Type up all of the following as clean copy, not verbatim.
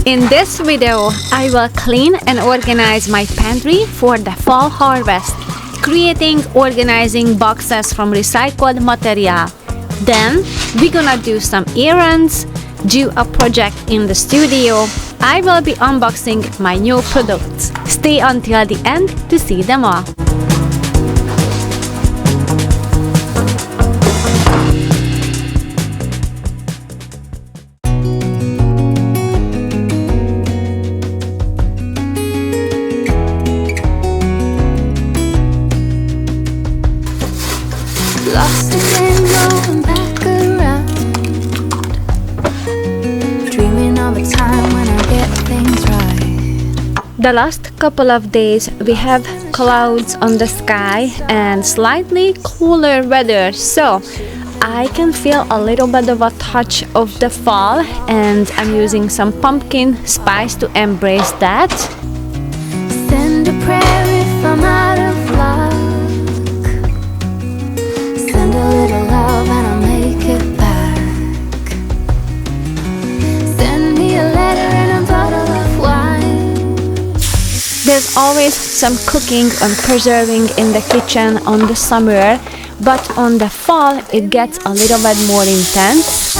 In this video, I will clean and organize my pantry for the fall harvest, creating organizing boxes from recycled material. Then, we're gonna do some errands, do a project in the studio. I will be unboxing my new products. Stay until the end to see them all. Lost again, going back around, dreaming of a time when I get things right. The last couple of days we have clouds on the sky and slightly cooler weather, so I can feel a little bit of a touch of the fall, and I'm using some pumpkin spice to embrace that. Send a prayer if I'm out of luck. Send a little love and I'll make it back. Send me a letter and a bottle of wine. There's always some cooking and preserving in the kitchen on the summer, but on the fall it gets a little bit more intense.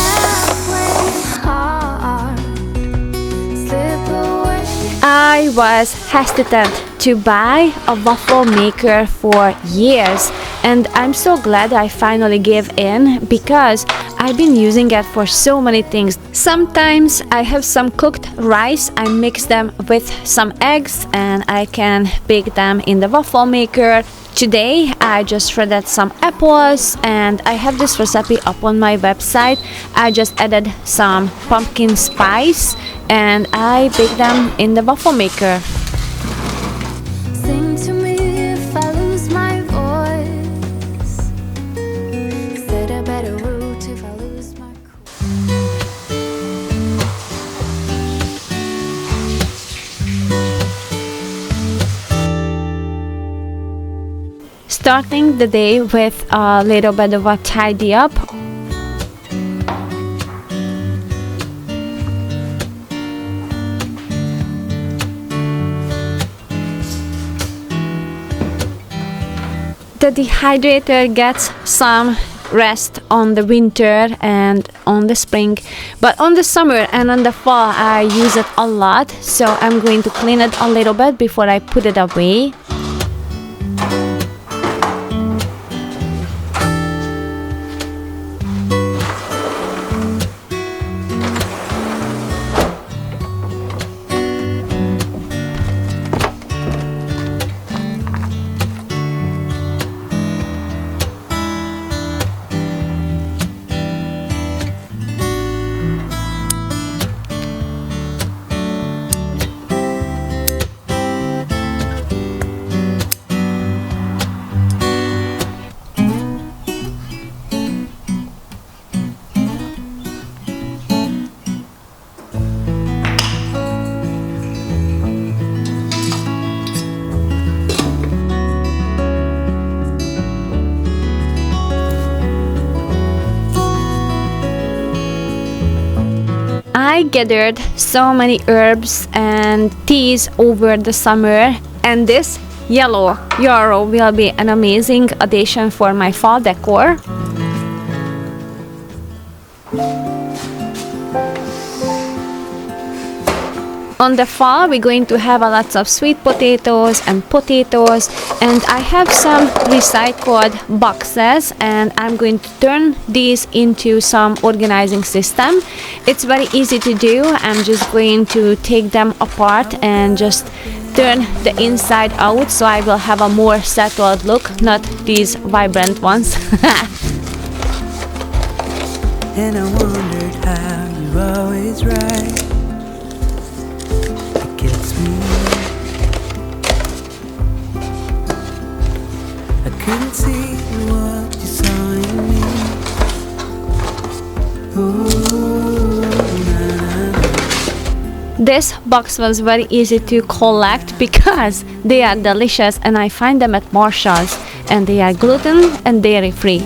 I was hesitant to buy a waffle maker for years, and I'm so glad I finally gave in because I've been using it for so many things. Sometimes I have some cooked rice, I mix them with some eggs and I can bake them in the waffle maker. Today I just shredded some apples and I have this recipe up on my website. I just added some pumpkin spice and I bake them in the waffle maker. Sing to me if I lose my voice. Set a better route if I lose my cool. Starting the day with a little bit of a tidy up. The dehydrator gets some rest on the winter and on the spring, but on the summer and on the fall I use it a lot, so I'm going to clean it a little bit before I put it away. I gathered so many herbs and teas over the summer, and this yellow yarrow will be an amazing addition for my fall decor. On the fall, we're going to have a lots of sweet potatoes, and I have some recycled boxes and I'm going to turn these into some organizing system. It's very easy to do. I'm just going to take them apart and just turn the inside out so I will have a more settled look, not these vibrant ones. And I wondered how you're always right. I couldn't see what you saw in me. Ooh, nah, nah. This box was very easy to collect because they are delicious and I find them at Marshall's, and they are gluten and dairy free.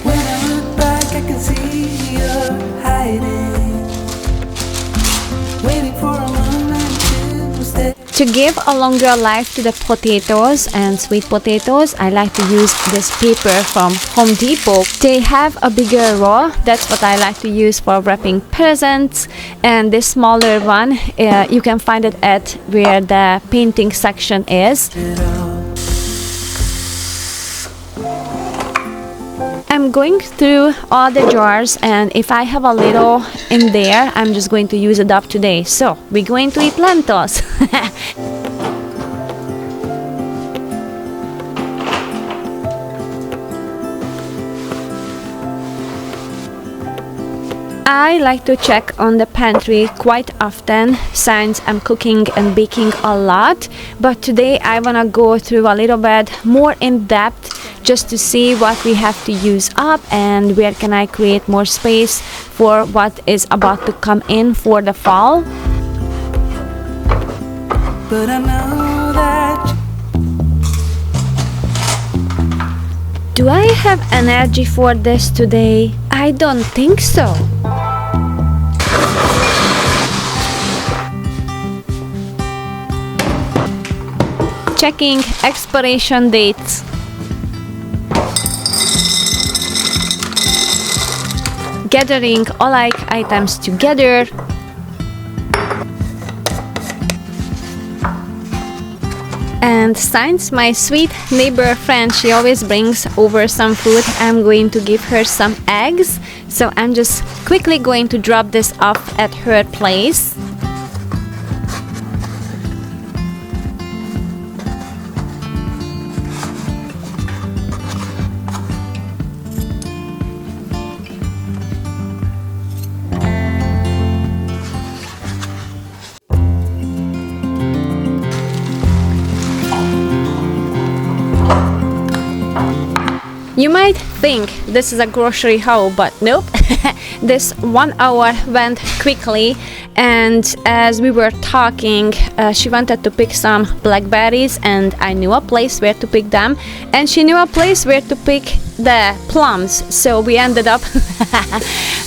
When I look back, I can see you're hiding. To give a longer life to the potatoes and sweet potatoes, I like to use this paper from Home Depot. They have a bigger roll. That's what I like to use for wrapping presents. And this smaller one, you can find it at where the painting section is. I'm going through all the jars, and if I have a little in there, I'm just going to use it up today. So we're going to eat lentils. I like to check on the pantry quite often since I'm cooking and baking a lot, but today I want to go through a little bit more in depth just to see what we have to use up and where can I create more space for what is about to come in for the fall. But I know that Do I have energy for this today? I don't think so. Checking expiration dates. Gathering all like items together. And since my sweet neighbor friend, she always brings over some food, I'm going to give her some eggs. So I'm just quickly going to drop this off at her place. You might think this is a grocery haul, but nope. This 1 hour went quickly, and as we were talking, she wanted to pick some blackberries, and I knew a place where to pick them, and she knew a place where to pick the plums, so we ended up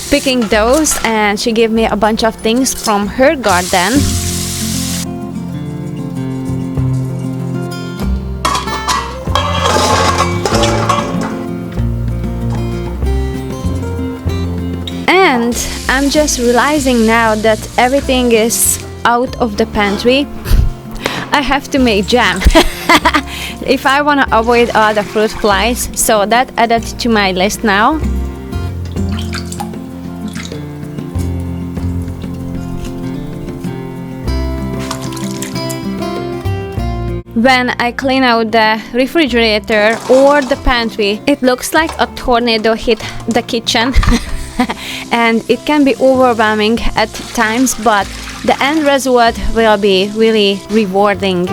picking those, and she gave me a bunch of things from her garden. And I'm just realizing now that everything is out of the pantry. I have to make jam if I want to avoid all the fruit flies, so that added to my list now. When I clean out the refrigerator or the pantry, it looks like a tornado hit the kitchen. And it can be overwhelming at times, but the end result will be really rewarding.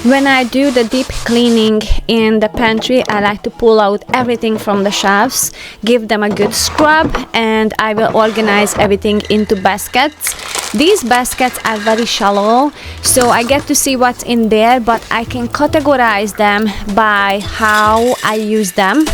When I do the deep cleaning in the pantry, I like to pull out everything from the shelves, give them a good scrub, and I will organize everything into baskets. These baskets are very shallow, so I get to see what's in there, but I can categorize them by how I use them.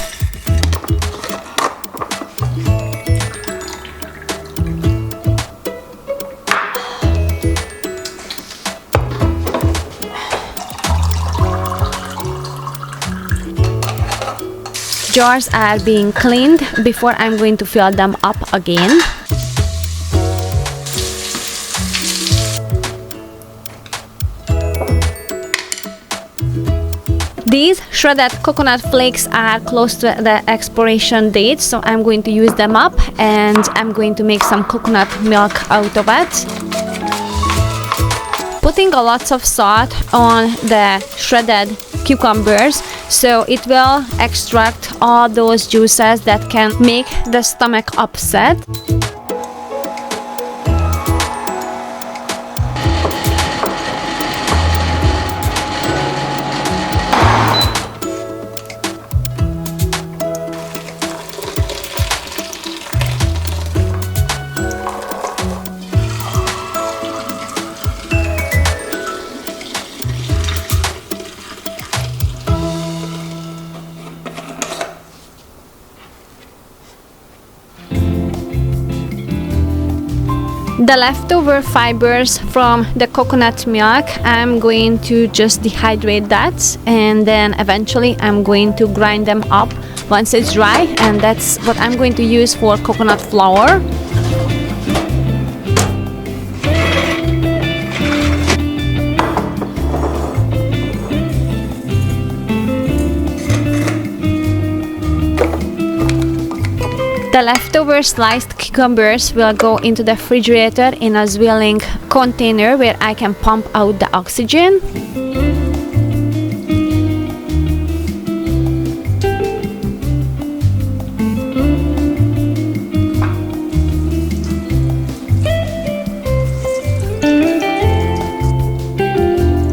Jars are being cleaned before I'm going to fill them up again. These shredded coconut flakes are close to the expiration date, so I'm going to use them up, and I'm going to make some coconut milk out of it. Putting a lot of salt on the shredded cucumbers, so it will extract all those juices that can make the stomach upset. The leftover fibers from the coconut milk, I'm going to just dehydrate that, and then eventually I'm going to grind them up once it's dry, and that's what I'm going to use for coconut flour. The leftover sliced cucumbers will go into the refrigerator in a ZWILLING container where I can pump out the oxygen.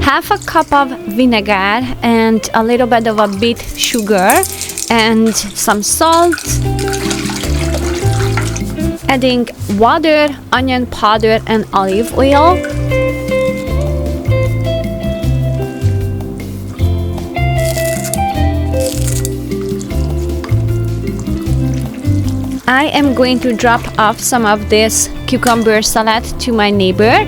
Half a cup of vinegar and a little bit of a beet sugar and some salt. Adding water, onion powder, and olive oil. I am going to drop off some of this cucumber salad to my neighbor.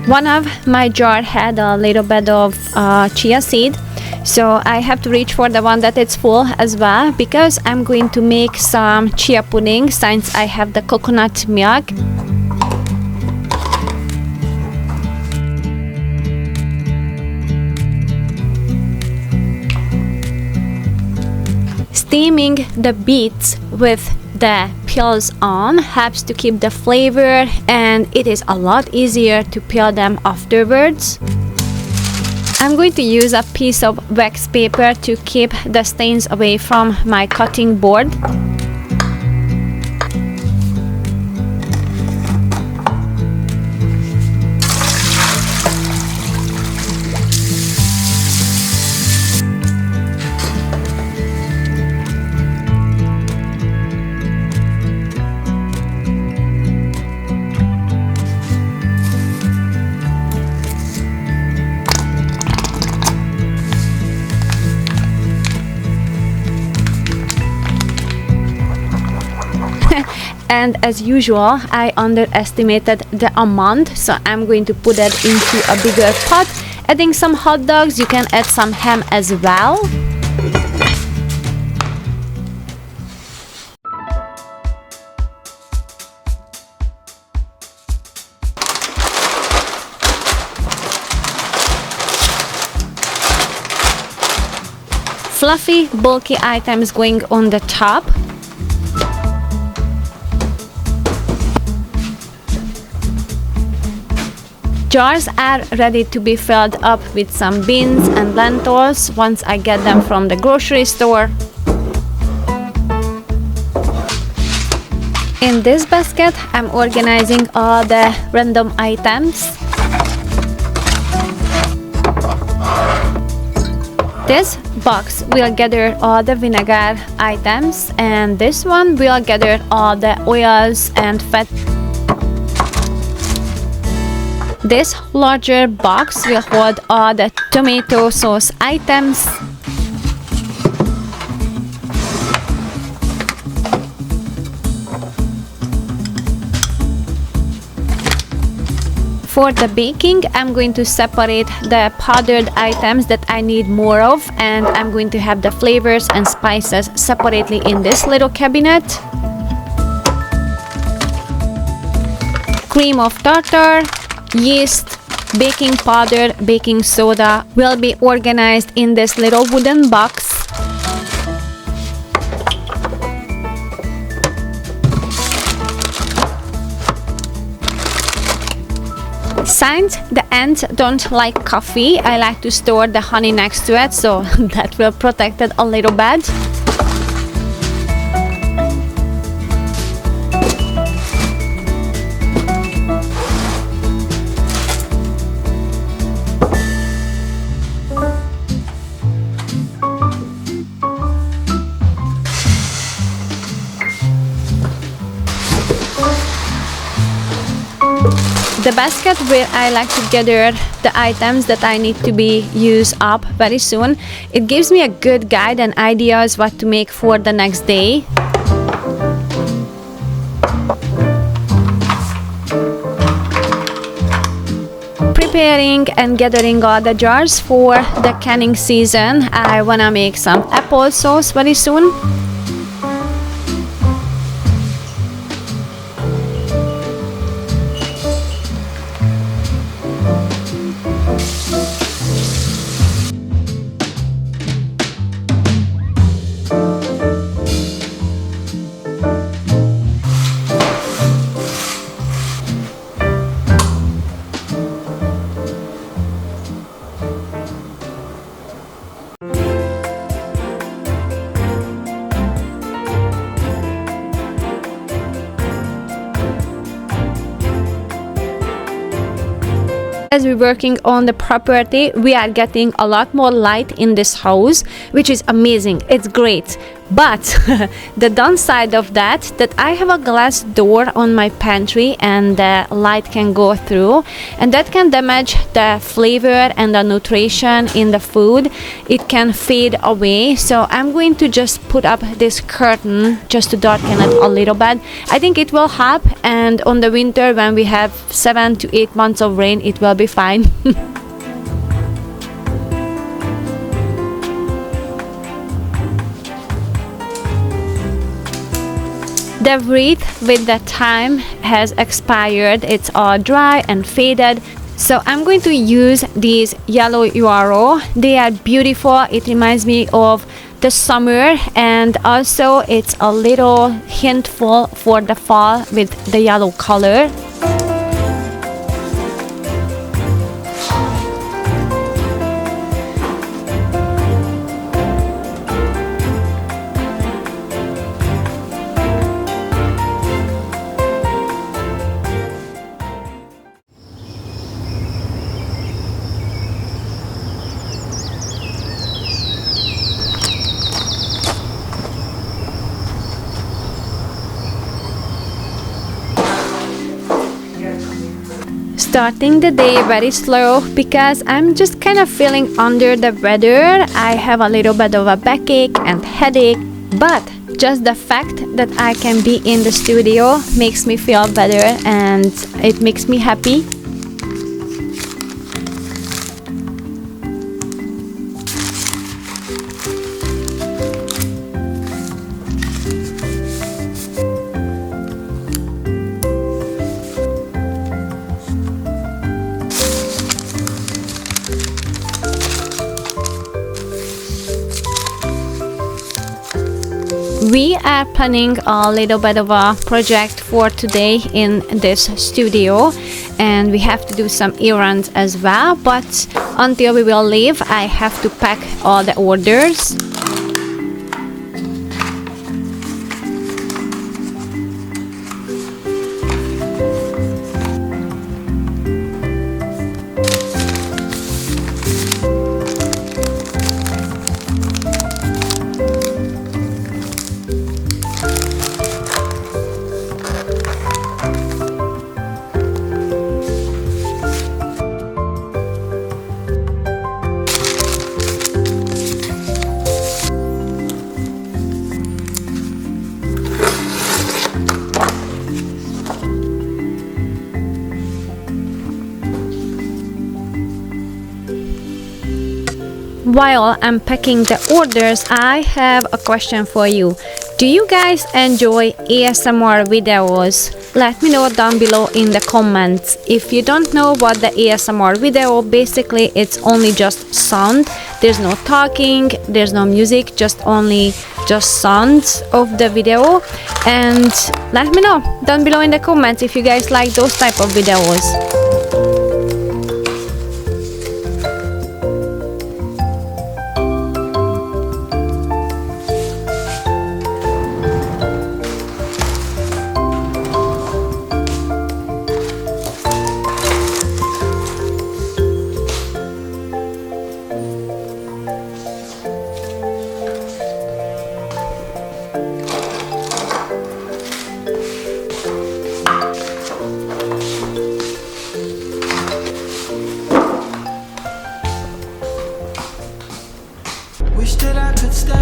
One of my jar had a little bit of chia seed, so I have to reach for the one that is full as well, because I'm going to make some chia pudding since I have the coconut milk. Steaming the beets with the peels on helps to keep the flavor, and it is a lot easier to peel them afterwards. I'm going to use a piece of wax paper to keep the stains away from my cutting board. And as usual, I underestimated the amount, so I'm going to put it into a bigger pot. Adding some hot dogs, you can add some ham as well. Fluffy, bulky items going on the top. Jars are ready to be filled up with some beans and lentils once I get them from the grocery store. In this basket, I'm organizing all the random items. This box will gather all the vinegar items, and this one will gather all the oils and fat. This larger box will hold all the tomato sauce items. For the baking, I'm going to separate the powdered items that I need more of, and I'm going to have the flavors and spices separately in this little cabinet. Cream of tartar, yeast, baking powder, baking soda will be organized in this little wooden box. Since the ants don't like coffee, I like to store the honey next to it, so that will protect it a little bit. the basket where I like to gather the items that I need to be used up very soon. It gives me a good guide and ideas what to make for the next day. Preparing and gathering all the jars for the canning season. I wanna make some applesauce very soon. As we're working on the property, we are getting a lot more light in this house, which is amazing. It's great. But the downside of that I have a glass door on my pantry and the light can go through, and that can damage the flavor and the nutrition in the food. It can fade away, so I'm going to just put up this curtain just to darken it a little bit. I think it will help, and on the winter when we have 7 to 8 months of rain, it will be fine. The wreath with the time has expired. It's all dry and faded. So I'm going to use these yellow yarrow. They are beautiful. It reminds me of the summer, and also it's a little hintful for the fall with the yellow color. Starting the day very slow because I'm just kind of feeling under the weather. I have a little bit of a backache and headache, but just the fact that I can be in the studio makes me feel better and it makes me happy. We are planning a little bit of a project for today in this studio, and we have to do some errands as well, but until we will leave I have to pack all the orders. While I'm packing the orders, I have a question for you. Do you guys enjoy ASMR videos? Let me know down below in the comments. If you don't know what the ASMR video, basically it's only just sound. There's no talking, there's no music, just sounds of the video. And let me know down below in the comments if you guys like those type of videos. could stay.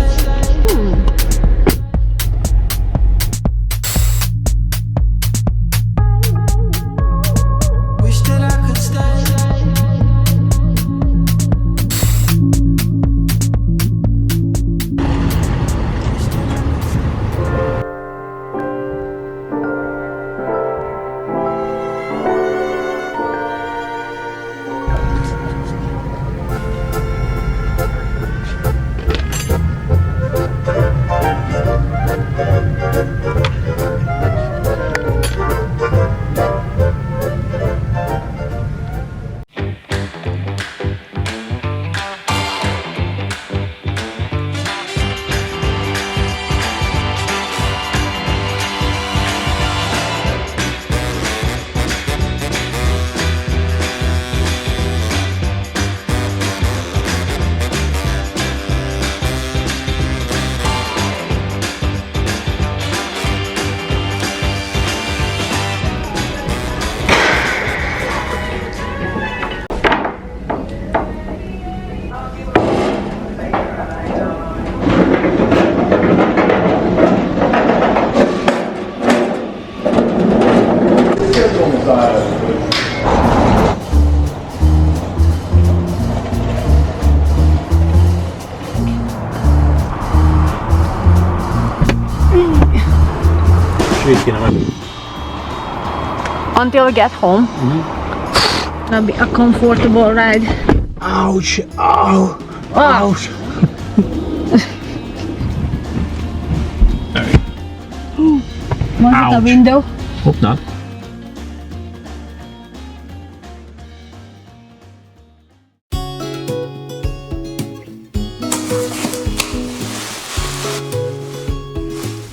Wish that I could stay. Until we get home. That'll be a comfortable ride. Ouch! Ow! Ouch! Was it a window? Hope not.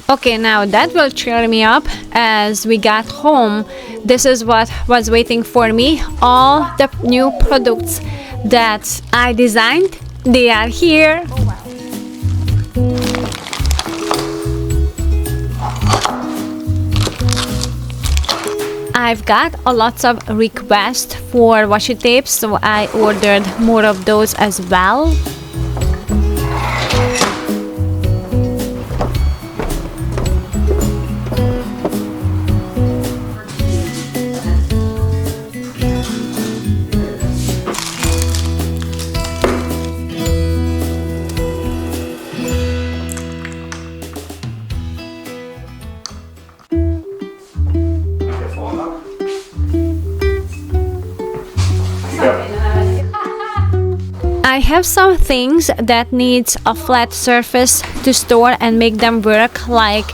Okay, now that will cheer me up as we got home. This is what was waiting for me. All the new products that I designed, they are here. I've got a lot of requests for washi tapes, so I ordered more of those as well. I have some things that needs a flat surface to store and make them work, like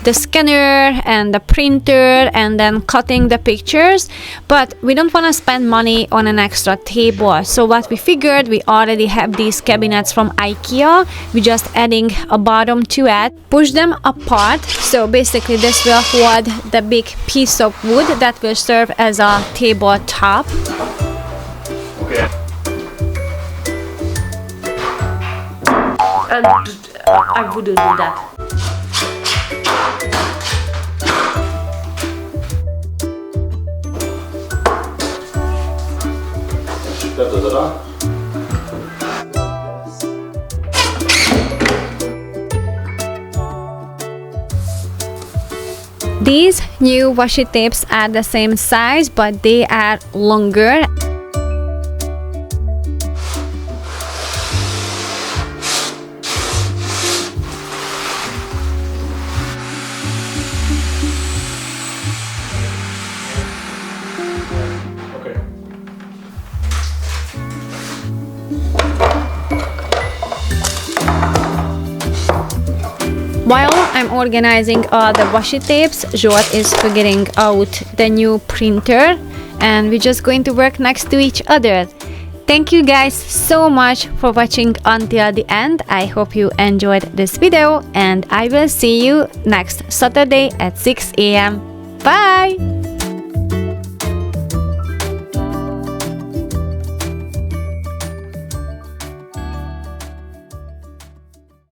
the scanner and the printer and then cutting the pictures, but we don't want to spend money on an extra table. So what we figured, we already have these cabinets from IKEA, we're just adding a bottom to it, push them apart, so basically this will hold the big piece of wood that will serve as a tabletop. I wouldn't do that. These new washi tapes are the same size, but they are longer. While I'm organizing the washi tapes, Zsolt is figuring out the new printer, and we're just going to work next to each other. Thank you guys so much for watching until the end. I hope you enjoyed this video, and I will see you next Saturday at 6 a.m. Bye!